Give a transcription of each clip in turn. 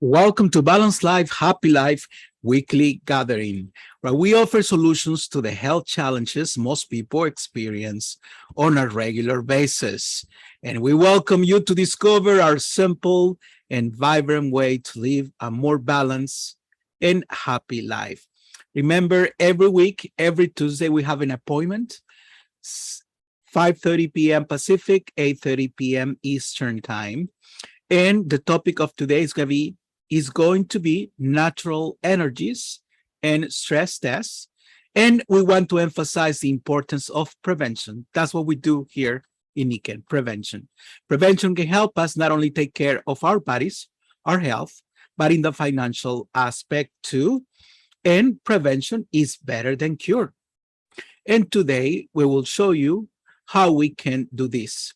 Welcome to Balanced Life, Happy Life weekly gathering, where we offer solutions to the health challenges most people experience on a regular basis. And we welcome you to discover our simple and vibrant way to live a more balanced and happy life. Remember, every week, every Tuesday, we have an appointment, 5:30 p.m. Pacific, 8:30 p.m. Eastern Time. And the topic of today is going to be natural energies and stress tests. And we want to emphasize the importance of prevention. That's what we do here in Niken, prevention. Prevention can help us not only take care of our bodies, our health, but in the financial aspect too. And prevention is better than cure. And today we will show you how we can do this.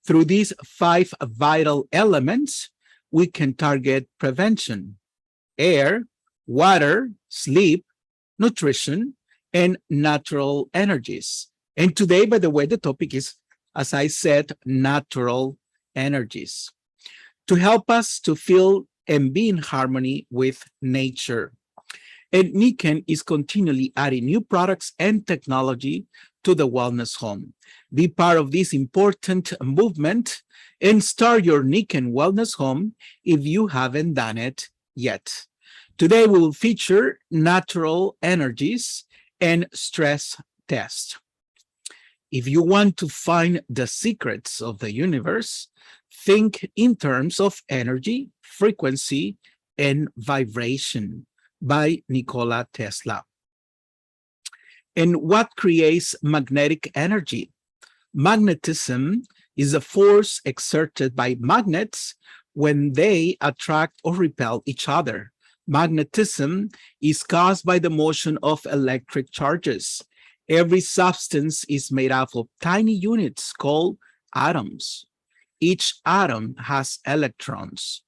Through these 5 vital elements, we can target prevention: air, water, sleep, nutrition, and natural energies. And today, by the way, the topic is, as I said, natural energies to help us to feel and be in harmony with nature. And Niken is continually adding new products and technology to the wellness home. Be part of this important movement and start your Niken Wellness Home if you haven't done it yet. Today we will feature natural energies and stress test. If you want to find the secrets of the universe, think in terms of energy, frequency, and vibration by Nikola Tesla. And what creates magnetic energy? Magnetism is a force exerted by magnets when they attract or repel each other. Magnetism is caused by the motion of electric charges. Every substance is made up of tiny units called atoms. Each atom has electrons,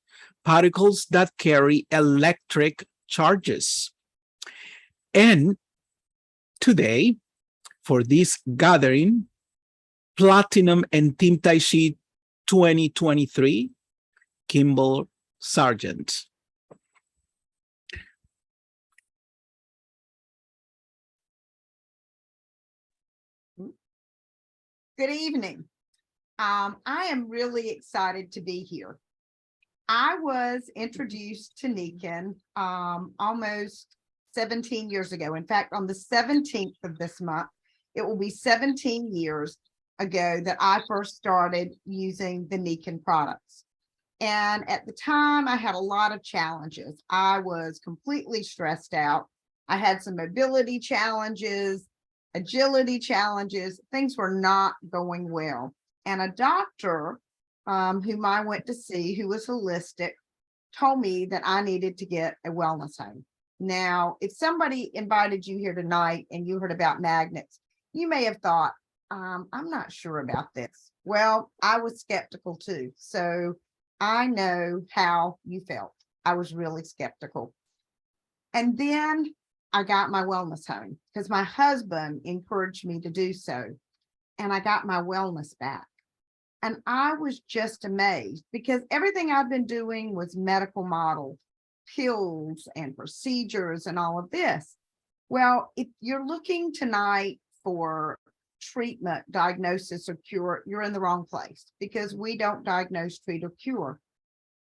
particles that carry electric charges. And today, for this gathering, Platinum and Team Tai Chi 2023, Kimball Sargent. Good evening. I am really excited to be here. I was introduced to Niken almost 17 years ago. In fact, on the 17th of this month, it will be 17 years ago that I first started using the Niken products. And at the time, I had a lot of challenges. I was completely stressed out. I had some mobility challenges, agility challenges. Things were not going well. And a doctor whom I went to see, who was holistic, told me that I needed to get a wellness home. Now, if somebody invited you here tonight and you heard about magnets, you may have thought, I'm not sure about this. Well, I was skeptical too. So I know how you felt. I was really skeptical. And then I got my wellness home because my husband encouraged me to do so. And I got my wellness back. And I was just amazed because everything I've been doing was medical model, pills and procedures and all of this. Well, if you're looking tonight for treatment, diagnosis, or cure, you're in the wrong place because we don't diagnose, treat, or cure.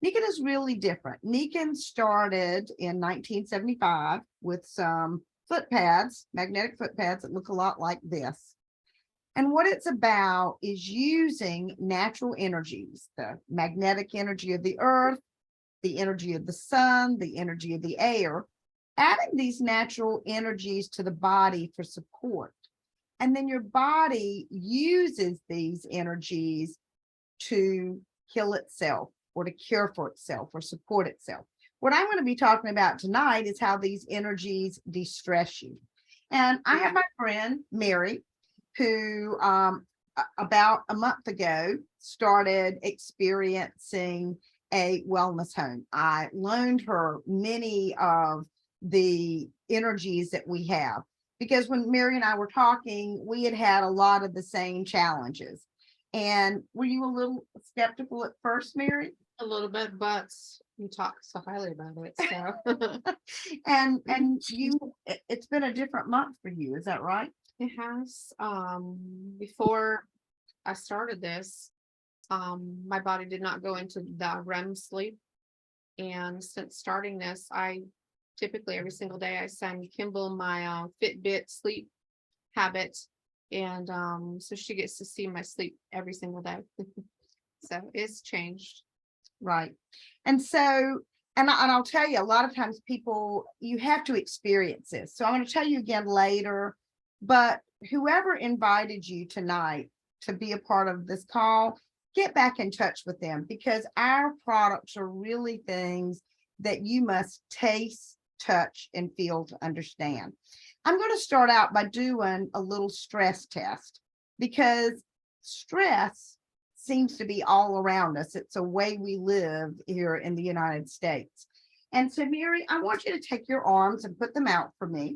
Niken is really different. Niken started in 1975 with some foot pads, magnetic foot pads that look a lot like this. And what it's about is using natural energies, the magnetic energy of the earth, the energy of the sun, the energy of the air, adding these natural energies to the body for support. And then your body uses these energies to heal itself or to cure for itself or support itself. What I'm going to be talking about tonight is how these energies de-stress you. And I have my friend, Mary, who about a month ago started experiencing a wellness home. I loaned her many of the energies that we have because when Mary and I were talking, we had had a lot of the same challenges. And were you a little skeptical at first, Mary? A little bit, but you talk so highly about it. So And you, it's been a different month for you, is that right? it has. Before I started this, my body did not go into the REM sleep. And since starting this, I typically every single day I send Kimball my Fitbit sleep habit. And so she gets to see my sleep every single day. So it's changed. Right. And so, and I'll tell you, a lot of times people, you have to experience this. So I'm going to tell you again later, but whoever invited you tonight to be a part of this call, get back in touch with them because our products are really things that you must taste, touch, and feel to understand. I'm going to start out by doing a little stress test because stress seems to be all around us. It's a way we live here in the United States. And so, Mary, I want you to take your arms and put them out for me.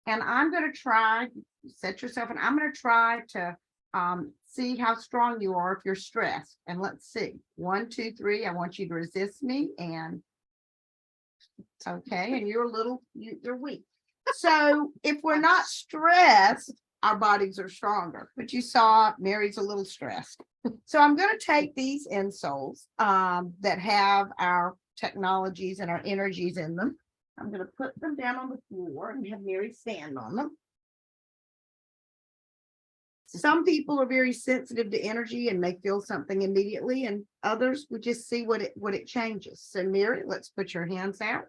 And I'm going to try, set yourself, and I'm going to try to see how strong you are if you're stressed. And let's see. 1, 2, 3. I want you to resist me. And okay. And you're a little, you're weak. So if we're not stressed, our bodies are stronger. But you saw Mary's a little stressed. So I'm going to take these insoles that have our technologies and our energies in them. I'm going to put them down on the floor and have Mary stand on them. Some people are very sensitive to energy and may feel something immediately, and others would just see what it changes. So Mary, let's put your hands out.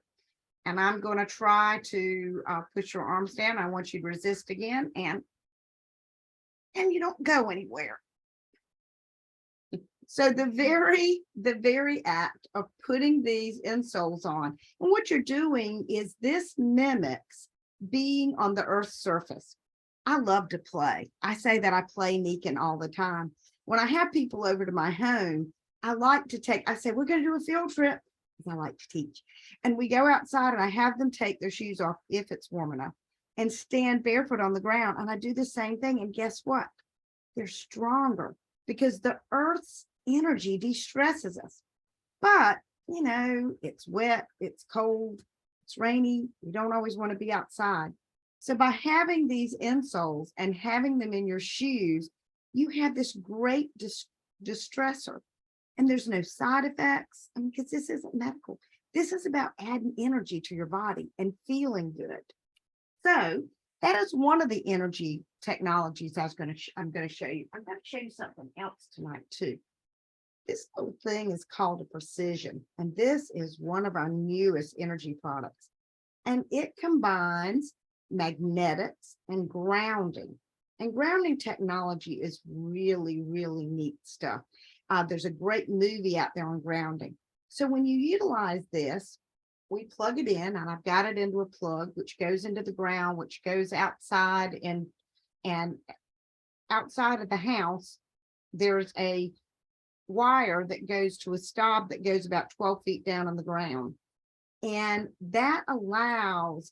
And I'm going to try to push your arms down. I want you to resist again, and you don't go anywhere. So the very act of putting these insoles on, and what you're doing is this mimics being on the Earth's surface. I love to play. I say that I play Neekin all the time. When I have people over to my home, I say, we're going to do a field trip. I like to teach. And we go outside and I have them take their shoes off if it's warm enough and stand barefoot on the ground. And I do the same thing. And guess what? They're stronger because the Earth's energy de-stresses us. But, it's wet, it's cold, it's rainy. You don't always want to be outside. So by having these insoles and having them in your shoes, you have this great distressor. And there's no side effects. Because this isn't medical. This is about adding energy to your body and feeling good. So that is one of the energy technologies I'm going to show you. I'm going to show you something else tonight too. This whole thing is called a precision. And this is one of our newest energy products. And it combines magnetics and grounding. And grounding technology is really, really neat stuff. There's a great movie out there on grounding. So when you utilize this, we plug it in, and I've got it into a plug, which goes into the ground, which goes outside, and outside of the house, there's a wire that goes to a stop that goes about 12 feet down on the ground. And that allows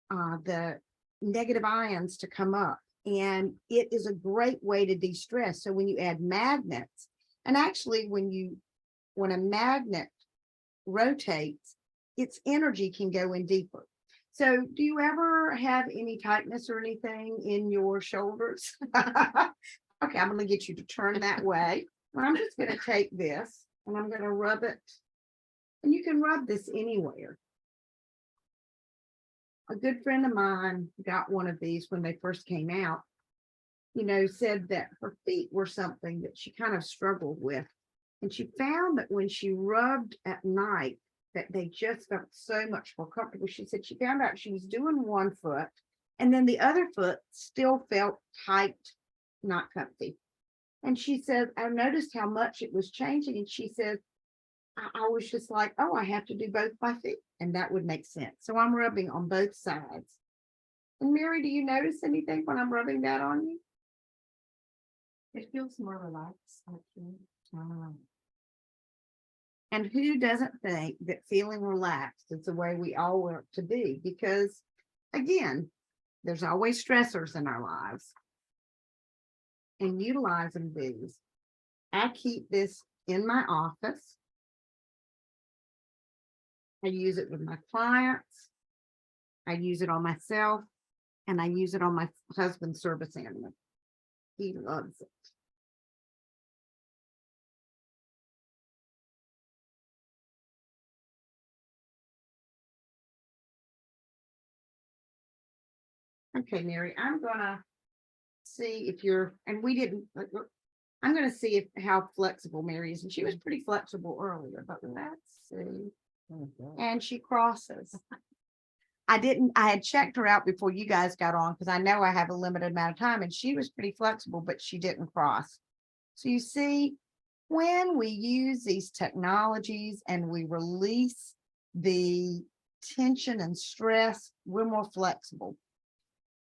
the negative ions to come up. And it is a great way to de-stress. So when you add magnets, and actually when a magnet rotates, its energy can go in deeper. So do you ever have any tightness or anything in your shoulders? Okay, I'm going to get you to turn that way. Well, I'm just going to take this and I'm going to rub it. And you can rub this anywhere. A good friend of mine got one of these when they first came out, said that her feet were something that she kind of struggled with. And she found that when she rubbed at night, that they just felt so much more comfortable. She said she found out she was doing one foot and then the other foot still felt tight, not comfy. And she said, I noticed how much it was changing. And she said, I was just like, oh, I have to do both my feet. And that would make sense. So I'm rubbing on both sides. And Mary, do you notice anything when I'm rubbing that on you? It feels more relaxed, actually. And who doesn't think that feeling relaxed is the way we all want to be? Because again, there's always stressors in our lives. And utilizing these, I keep this in my office. I use it with my clients. I use it on myself, and I use it on my husband's service animal. He loves it. Okay, Mary, I'm gonna see if you're, and we didn't, I'm gonna see if how flexible Mary is, and she was pretty flexible earlier, but let's see. And she crosses. I had checked her out before you guys got on because I know I have a limited amount of time, and she was pretty flexible, but she didn't cross. So you see, when we use these technologies and we release the tension and stress, we're more flexible.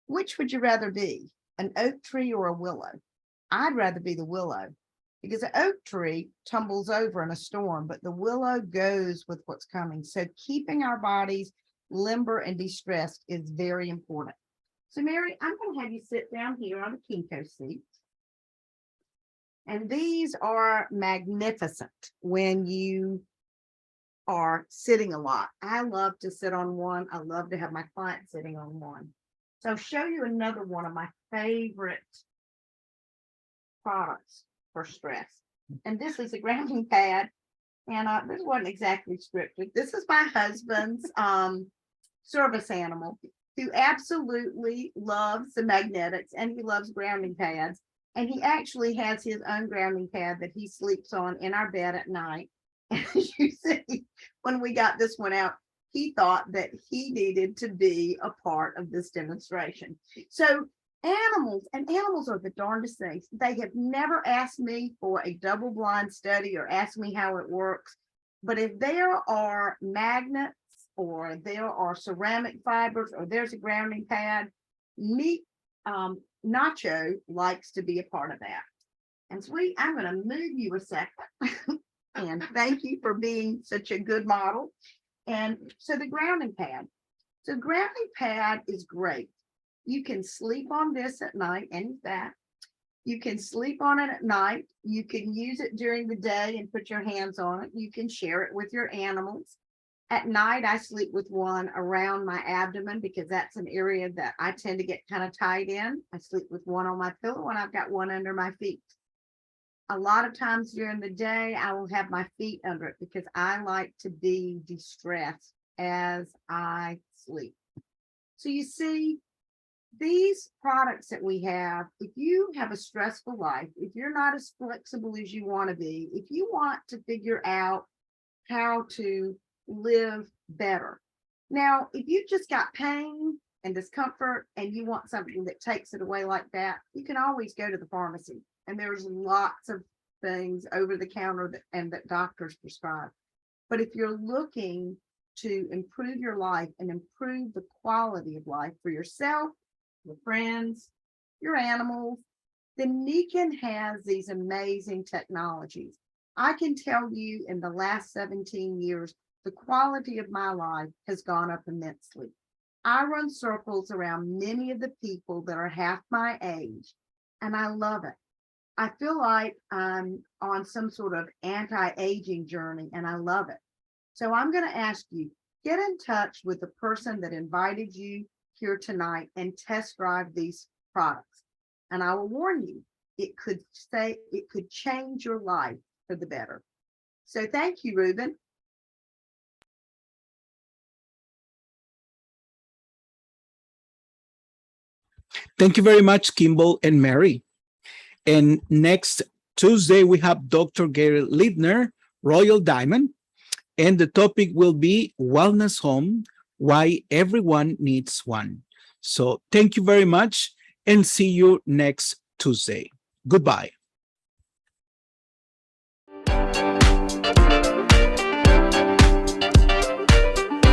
Which would you rather be, an oak tree or a willow? I'd rather be the willow, because the oak tree tumbles over in a storm, but the willow goes with what's coming. So keeping our bodies limber and de-stressed is very important. So Mary, I'm going to have you sit down here on the Kinko seat. And these are magnificent when you are sitting a lot. I love to sit on one. I love to have my clients sitting on one. So I'll show you another one of my favorite products for stress. And this is a grounding pad. And this wasn't exactly scripted. This is my husband's service animal, who absolutely loves the magnetics, and he loves grounding pads. And he actually has his own grounding pad that he sleeps on in our bed at night. And as you see, when we got this one out, he thought that he needed to be a part of this demonstration. So animals are the darndest things. They have never asked me for a double-blind study or asked me how it works. But if there are magnets or there are ceramic fibers or there's a grounding pad, Nacho likes to be a part of that. And sweet, I'm going to move you a second. And thank you for being such a good model. And so the grounding pad. So grounding pad is great. You can sleep on this at night, and that. You can sleep on it at night. You can use it during the day and put your hands on it. You can share it with your animals. At night, I sleep with one around my abdomen because that's an area that I tend to get kind of tight in. I sleep with one on my pillow, and I've got one under my feet. A lot of times during the day, I will have my feet under it because I like to be de-stressed as I sleep. So you see, these products that we have, if you have a stressful life, if you're not as flexible as you want to be, if you want to figure out how to live better. Now, if you just got pain and discomfort and you want something that takes it away like that, you can always go to the pharmacy. And there's lots of things over the counter that doctors prescribe. But if you're looking to improve your life and improve the quality of life for yourself, your friends, your animals, then Niken has these amazing technologies. I can tell you in the last 17 years, the quality of my life has gone up immensely. I run circles around many of the people that are half my age, and I love it. I feel like I'm on some sort of anti-aging journey, and I love it. So I'm going to ask you, get in touch with the person that invited you here tonight and test drive these products. And I will warn you, it could change your life for the better. So thank you, Ruben. Thank you very much, Kimball and Mary. And next Tuesday, we have Dr. Gary Liebner, Royal Diamond, and the topic will be Wellness Home, Why Everyone Needs One. So thank you very much and see you next Tuesday. Goodbye.